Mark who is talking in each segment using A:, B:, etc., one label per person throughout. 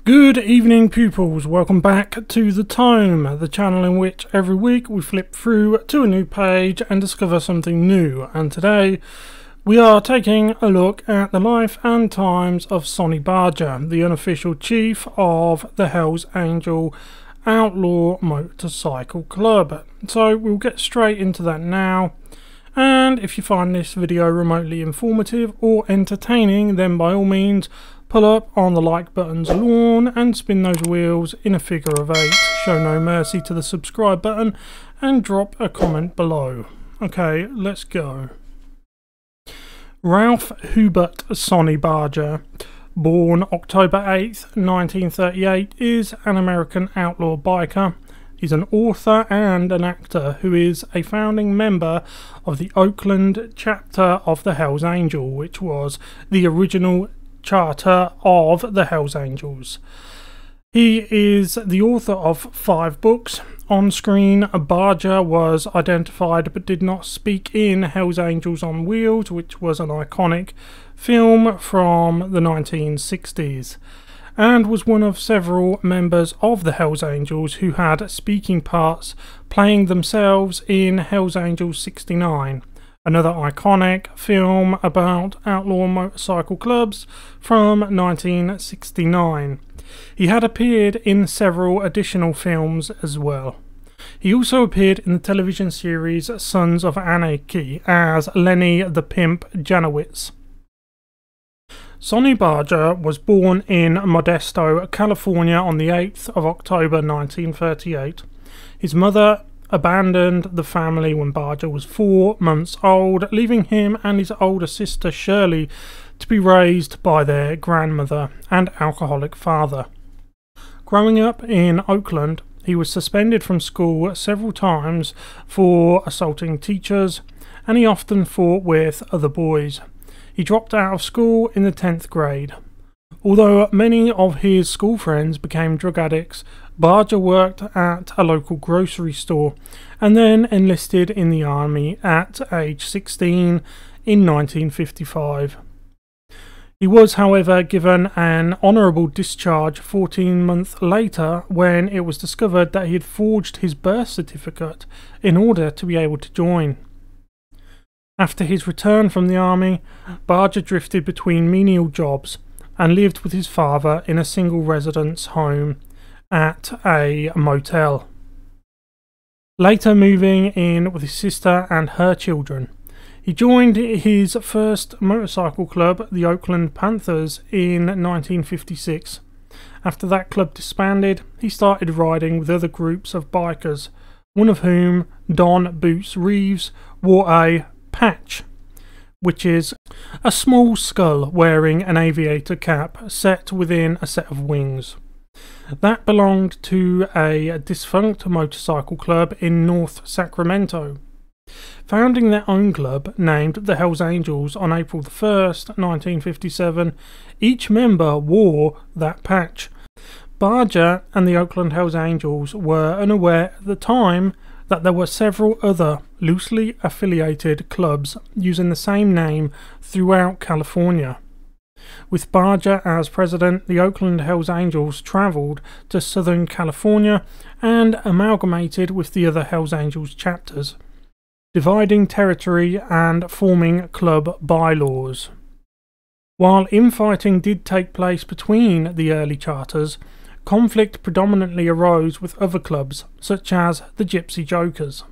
A: Good evening pupils, welcome back to the Tome, the channel in which every week we flip through to a new page and discover something new. And today we are taking a look at the life and times of Sonny Barger, the unofficial chief of the Hells Angel Outlaw Motorcycle Club. So we'll get straight into that now. And if you find this video remotely informative or entertaining, then by all means pull up on the like button's lawn and spin those wheels in a figure of 8. Show no mercy to the subscribe button and drop a comment below. Okay, let's go. Ralph Hubert Sonny Barger, born October 8th, 1938, is an American outlaw biker. He's an author and an actor who is a founding member of the Oakland chapter of the Hells Angel, which was the original charter of the Hells Angels. He is the author of 5 books. On screen, Barger was identified but did not speak in Hells Angels on Wheels, which was an iconic film from the 1960s, and was one of several members of the Hells Angels who had speaking parts, playing themselves in Hells Angels 69. Another iconic film about outlaw motorcycle clubs from 1969. He had appeared in several additional films as well. He also appeared in the television series Sons of Anarchy as Lenny the Pimp Janowitz. Sonny Barger was born in Modesto, California on the 8th of October 1938. His mother abandoned the family when Barger was 4 months old, leaving him and his older sister Shirley to be raised by their grandmother and alcoholic father. Growing up in Oakland, he was suspended from school several times for assaulting teachers, and he often fought with other boys. He dropped out of school in the 10th grade. Although many of his school friends became drug addicts, Barger worked at a local grocery store and then enlisted in the army at age 16 in 1955. He was, however, given an honourable discharge 14 months later when it was discovered that he had forged his birth certificate in order to be able to join. After his return from the army, Barger drifted between menial jobs and lived with his father in a single residence home at a motel, later moving in with his sister and her children. He joined his first motorcycle club, the Oakland Panthers, in 1956. After that club disbanded, he started riding with other groups of bikers, one of whom, Don Boots Reeves, wore a patch, which is a small skull wearing an aviator cap set within a set of wings. That belonged to a defunct motorcycle club in North Sacramento. Founding their own club, named the Hells Angels, on April 1st, 1957, each member wore that patch. Barger and the Oakland Hells Angels were unaware at the time that there were several other loosely affiliated clubs using the same name throughout California. With Barger as president, the Oakland Hells Angels travelled to Southern California and amalgamated with the other Hells Angels chapters, dividing territory and forming club bylaws. While infighting did take place between the early charters, conflict predominantly arose with other clubs, such as the Gypsy Jokers.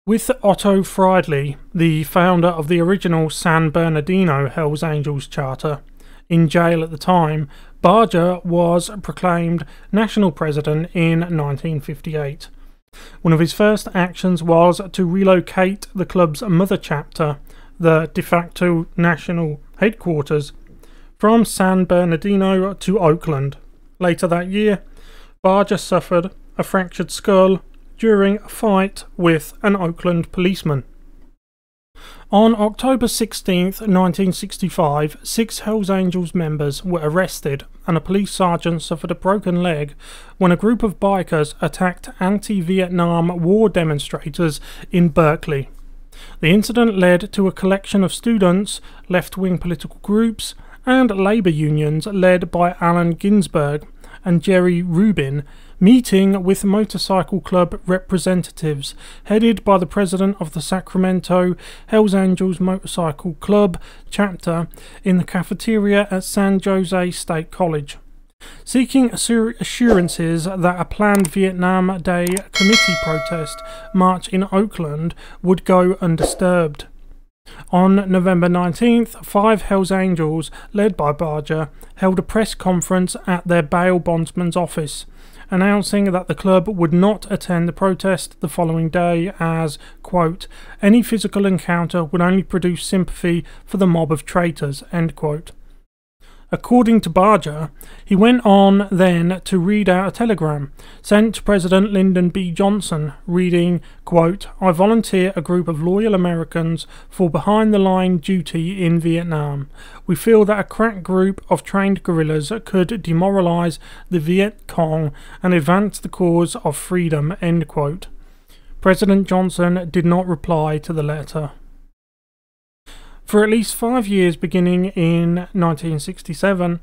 A: With Otto Friedley, the founder of the original San Bernardino Hells Angels charter, in jail at the time, Barger was proclaimed national president in 1958. One of his first actions was to relocate the club's mother chapter, the de facto national headquarters, from San Bernardino to Oakland. Later that year, Barger suffered a fractured skull during a fight with an Oakland policeman. On October 16, 1965, 6 Hells Angels members were arrested and a police sergeant suffered a broken leg when a group of bikers attacked anti-Vietnam War demonstrators in Berkeley. The incident led to a collection of students, left-wing political groups, and labour unions led by Allen Ginsberg and Jerry Rubin, meeting with motorcycle club representatives headed by the president of the Sacramento Hells Angels Motorcycle Club chapter in the cafeteria at San Jose State College, seeking assurances that a planned Vietnam Day Committee protest march in Oakland would go undisturbed. On November 19th, 5 Hells Angels, led by Barger, held a press conference at their bail bondsman's office, announcing that the club would not attend the protest the following day as, quote, any physical encounter would only produce sympathy for the mob of traitors, end quote. According to Barger, he went on then to read out a telegram sent to President Lyndon B. Johnson, reading, quote, I volunteer a group of loyal Americans for behind-the-line duty in Vietnam. We feel that a crack group of trained guerrillas could demoralize the Viet Cong and advance the cause of freedom, end quote. President Johnson did not reply to the letter. For at least 5 years beginning in 1967,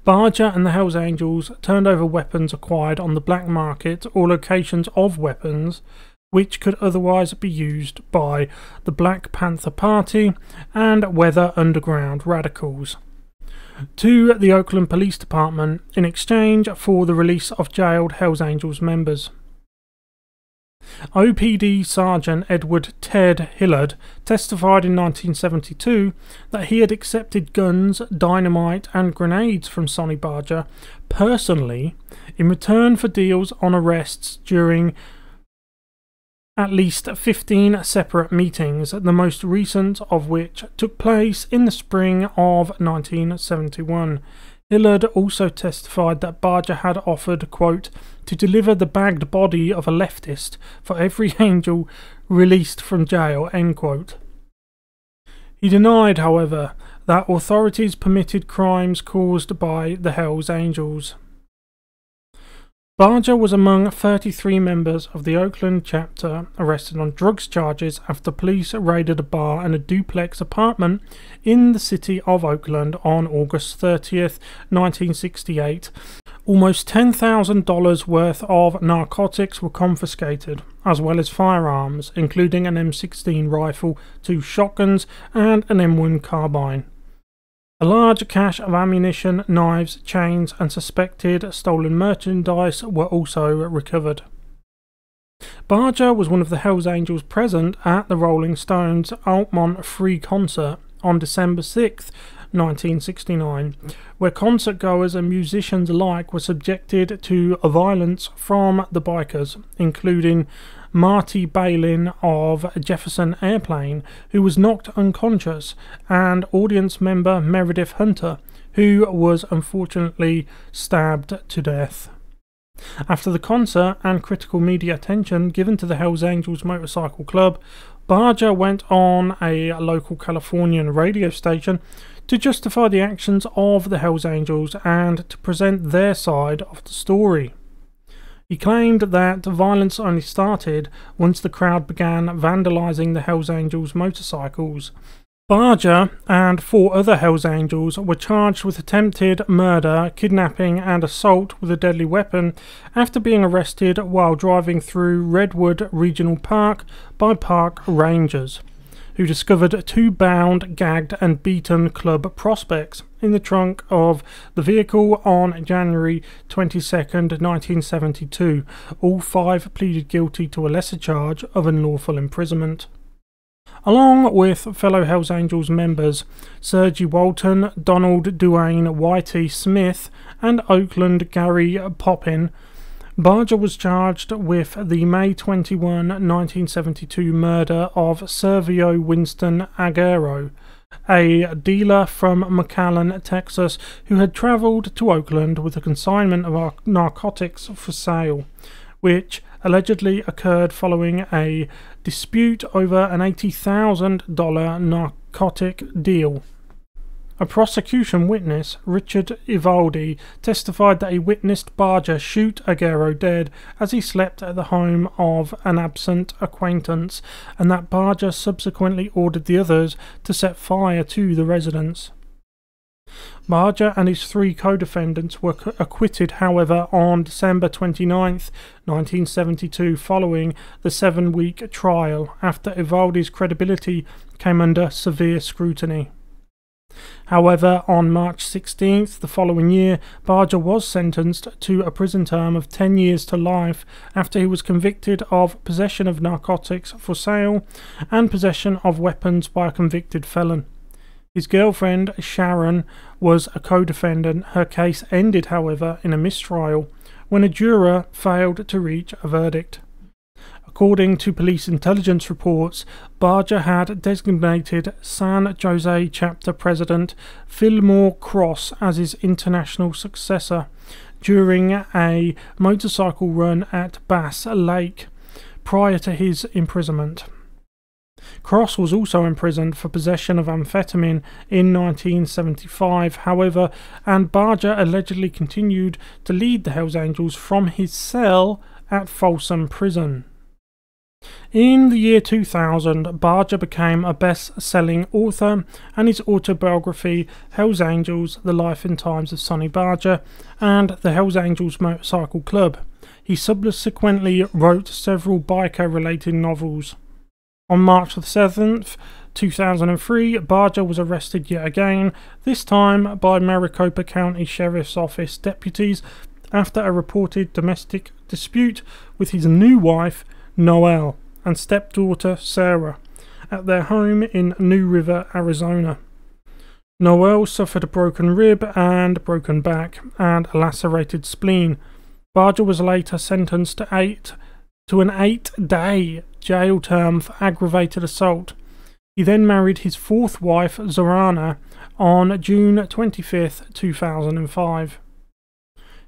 A: Barger and the Hells Angels turned over weapons acquired on the black market or locations of weapons which could otherwise be used by the Black Panther Party and Weather Underground radicals to the Oakland Police Department in exchange for the release of jailed Hells Angels members. OPD Sergeant Edward Ted Hillard testified in 1972 that he had accepted guns, dynamite and grenades from Sonny Barger personally in return for deals on arrests during at least 15 separate meetings, the most recent of which took place in the spring of 1971. Hillard also testified that Barger had offered, quote, to deliver the bagged body of a leftist for every angel released from jail, end quote. He denied, however, that authorities permitted crimes caused by the Hells Angels. Barger was among 33 members of the Oakland chapter arrested on drugs charges after police raided a bar and a duplex apartment in the city of Oakland on August 30th, 1968. Almost $10,000 worth of narcotics were confiscated, as well as firearms, including an M16 rifle, 2 shotguns, and an M1 carbine. A large cache of ammunition, knives, chains, and suspected stolen merchandise were also recovered. Barger was one of the Hells Angels present at the Rolling Stones' Altamont Free concert on December 6, 1969, where concert-goers and musicians alike were subjected to violence from the bikers, including Marty Balin of Jefferson Airplane, who was knocked unconscious, and audience member Meredith Hunter, who was unfortunately stabbed to death. After the concert and critical media attention given to the Hells Angels Motorcycle Club, Barger went on a local Californian radio station to justify the actions of the Hells Angels and to present their side of the story. He claimed that violence only started once the crowd began vandalizing the Hells Angels motorcycles. Barger and 4 other Hells Angels were charged with attempted murder, kidnapping and assault with a deadly weapon after being arrested while driving through Redwood Regional Park by park rangers, who discovered 2 bound, gagged and beaten club prospects in the trunk of the vehicle on January 22nd, 1972. All 5 pleaded guilty to a lesser charge of unlawful imprisonment. Along with fellow Hells Angels members Sergi Walton, Donald Duane Whitey Smith and Oakland Gary Poppin, Barger was charged with the May 21, 1972 murder of Servio Winston Aguero, a dealer from McAllen, Texas, who had travelled to Oakland with a consignment of narcotics for sale, which allegedly occurred following a dispute over an $80,000 narcotic deal. A prosecution witness, Richard Ivaldi, testified that he witnessed Barger shoot Aguero dead as he slept at the home of an absent acquaintance, and that Barger subsequently ordered the others to set fire to the residence. Barger and his 3 co-defendants were acquitted, however, on December 29th, 1972, following the 7-week trial, after Ivaldi's credibility came under severe scrutiny. However, on March 16th the following year, Barger was sentenced to a prison term of 10 years to life after he was convicted of possession of narcotics for sale and possession of weapons by a convicted felon. His girlfriend, Sharon, was a co-defendant. Her case ended, however, in a mistrial when a juror failed to reach a verdict. According to police intelligence reports, Barger had designated San Jose chapter president Fillmore Cross as his international successor during a motorcycle run at Bass Lake prior to his imprisonment. Cross was also imprisoned for possession of amphetamine in 1975, however, and Barger allegedly continued to lead the Hells Angels from his cell at Folsom Prison. In the year 2000, Barger became a best-selling author, and his autobiography, Hells Angels: The Life and Times of Sonny Barger and the Hells Angels Motorcycle Club. He subsequently wrote several biker-related novels. On March 7th, 2003, Barger was arrested yet again, this time by Maricopa County Sheriff's Office deputies after a reported domestic dispute with his new wife, Noelle, and stepdaughter, Sarah, at their home in New River, Arizona. Noelle suffered a broken rib and broken back and a lacerated spleen. Barger was later sentenced to an 8-day jail term for aggravated assault. He then married his 4th wife, Zorana, on June 25th, 2005.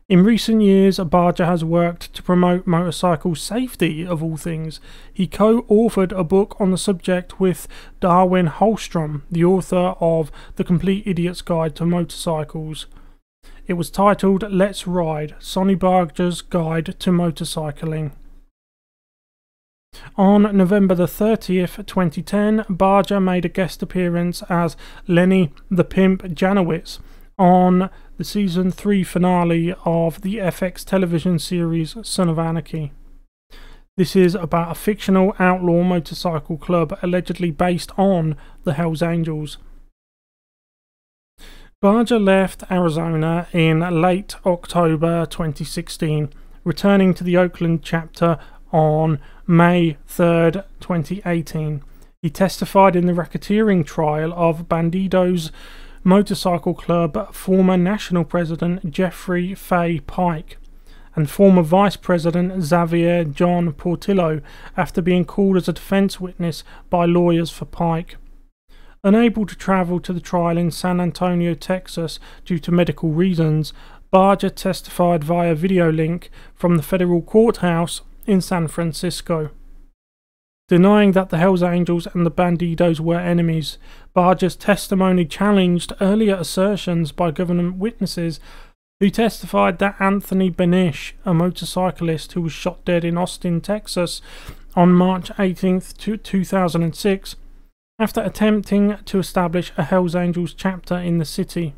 A: In recent years, Barger has worked to promote motorcycle safety, of all things. He co-authored a book on the subject with Darwin Holstrom, the author of The Complete Idiot's Guide to Motorcycles. It was titled Let's Ride, Sonny Barger's Guide to Motorcycling. On November the 30th, 2010, Barger made a guest appearance as Lenny the Pimp Janowitz on the Season 3 finale of the FX television series Son of Anarchy. This is about a fictional outlaw motorcycle club allegedly based on the Hells Angels. Barger left Arizona in late October 2016, returning to the Oakland chapter on May 3rd, 2018. He testified in the racketeering trial of Bandido's Motorcycle Club former national president Jeffrey Fay Pike and former vice president Xavier John Portillo after being called as a defense witness by lawyers for Pike. Unable to travel to the trial in San Antonio, Texas due to medical reasons, Barger testified via video link from the federal courthouse in San Francisco. Denying that the Hells Angels and the Bandidos were enemies, Barger's testimony challenged earlier assertions by government witnesses who testified that Anthony Benish, a motorcyclist who was shot dead in Austin, Texas on March 18th, 2006, after attempting to establish a Hells Angels chapter in the city.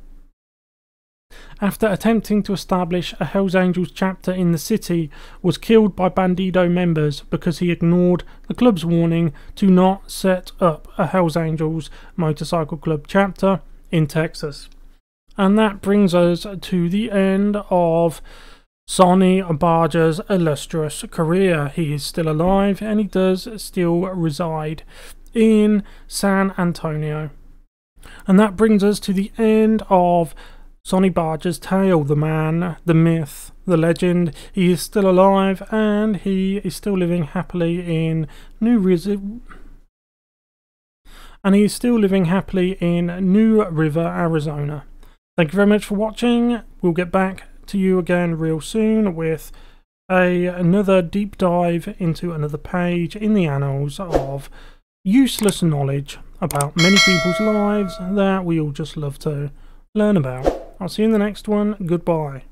A: Was killed by Bandido members because he ignored the club's warning to not set up a Hells Angels Motorcycle Club chapter in Texas. And that brings us to the end of Sonny Barger's illustrious career. He is still alive and he does still reside in San Antonio. And that brings us to the end of Sonny Barger's tale, the man, the myth, the legend. He is still alive and he is still living happily in New River, Arizona. Thank you very much for watching. We'll get back to you again real soon with another deep dive into another page in the annals of useless knowledge about many people's lives that we all just love to learn about. I'll see you in the next one. Goodbye.